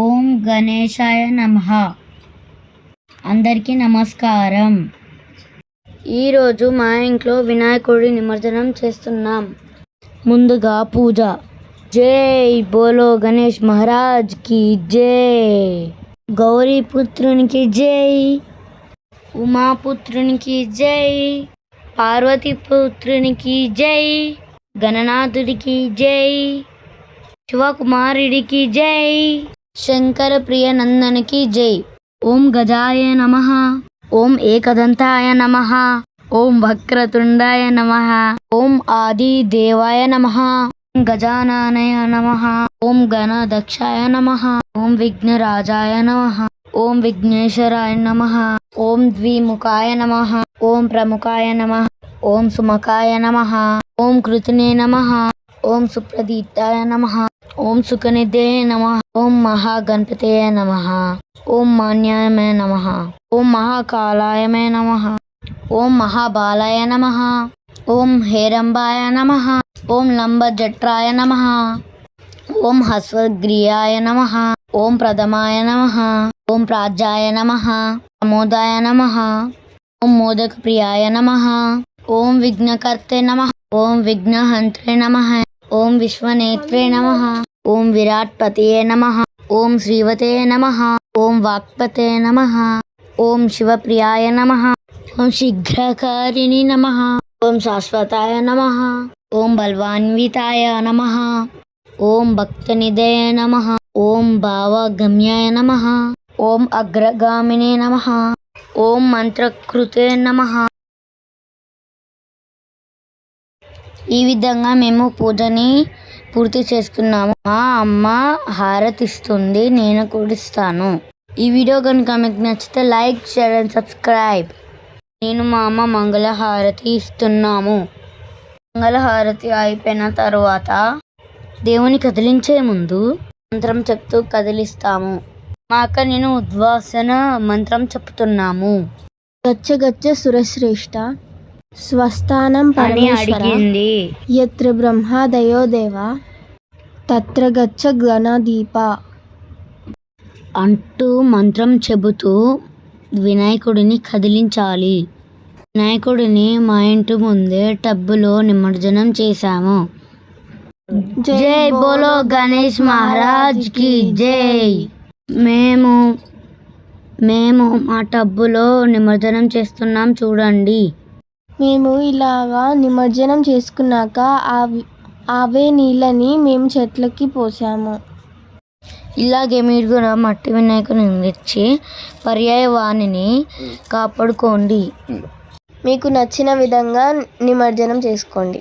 ఓం గణేశాయ నమః. అందరికీ నమస్కారం. ఈరోజు మా ఇంట్లో వినాయకుడి నిమజ్జనం చేస్తున్నాం. ముందుగా పూజ. జై బోలో గణేష్ మహారాజ్ కి జై. గౌరీపుత్రునికి జై, ఉమాపుత్రునికి జై, పార్వతీపుత్రునికి జై, గణనాథుడికి జై, శివకుమారుడికి జై, శంకర ప్రియనందనికి జై. ఓం గజాయ నమః, ఓం ఏకదంతాయ నమః, ఓం వక్రతుండాయ నమః, ఓం ఆది దేవాయ నమః, ఓం గజాననాయ నమః, ఓం గణదక్షాయ నమః, ఓం విఘ్నరాజాయ నమః, ఓం విఘ్నేశ్వరాయ నమః, ఓం ద్విముఖాయ నమః, ఓం ప్రముఖాయ నమః, ఓం సుముఖాయ నమః, ఓం కృతినే నమః, ఓం సుప్రదీప్తాయ నమః, ఓం సుఖనిధే నమః, ఓం మహాగణపతయ నమః, ఓం మాన్యాయ నమః, ఓం మహాకాలాయ నమః, ఓం మహాబాలాయ నమః, ఓం హేరంబాయ నమః, ఓం లంబజట్రాయ నమః, ఓం హస్వగ్రీయాయ నమః, ఓం ప్రథమాయ నమః, ఓం ప్రాజ్యాయ నమః, ప్రమోదాయ నమః, ఓం మోదక ప్రియాయ నమః, ఓం విఘ్నకర్తే నమః, ఓం విఘ్నహంత్రే నమః, ఓం విశ్వనేత్రే నమః, ఓం విరాట్పతయే నమః, ఓం శ్రీవతే నమః, ఓం వాక్పతే నమః, ఓం శివప్రియాయ నమః, ఓం శీఘ్రకారిణి నమః, ఓం శాశ్వతాయ నమః, ఓం బల్వాన్వితాయ నమః, ఓం భక్తనిధయ నమః, ఓం భావగమ్యాయ నమః, ఓం అగ్రగామినే నమః, ఓం మంత్రకృతే నమః. ఈ విధంగా మేము పూజని పూర్తి చేసుకున్నాము. మా అమ్మ హారతిస్తుంది, నేను కూడా ఇస్తాను. ఈ వీడియో కనుక మీకు నచ్చితే లైక్, షేర్ అండ్ సబ్స్క్రైబ్. నేను మా అమ్మ మంగళహారతి ఇస్తున్నాము. మంగళహారతి అయిపోయిన తర్వాత దేవుని కదిలించే ముందు మంత్రం చెప్తూ కదిలిస్తాము. మా అక్క నేను ఉద్వాసన మంత్రం చెప్తున్నాము. గచ్చ గచ్చ సురశ్రేష్ఠ స్వస్థానం అని అడిగింది. యత్ర బ్రహ్మాదయో దేవ తత్ర గచ్చ గణదీప అంటూ మంత్రం చెబుతూ వినాయకుడిని కదిలించాలి. వినాయకుడిని మా ఇంటి ముందే టబ్బులో నిమజ్జనం చేశాము. జై బోలో గణేష్ మహారాజ్ కి జై. మేము మా టబ్బులో నిమజ్జనం చేస్తున్నాం చూడండి. మేము ఇలాగా నిమజ్జనం చేసుకున్నాక అవే నీళ్ళని మేము చెట్లకి పోసాము. ఇలాగే మీరు కూడా మట్టి వినాయకుని తెచ్చి పర్యాయవాణిని కాపాడుకోండి. మీకు నచ్చిన విధంగా నిమజ్జనం చేసుకోండి.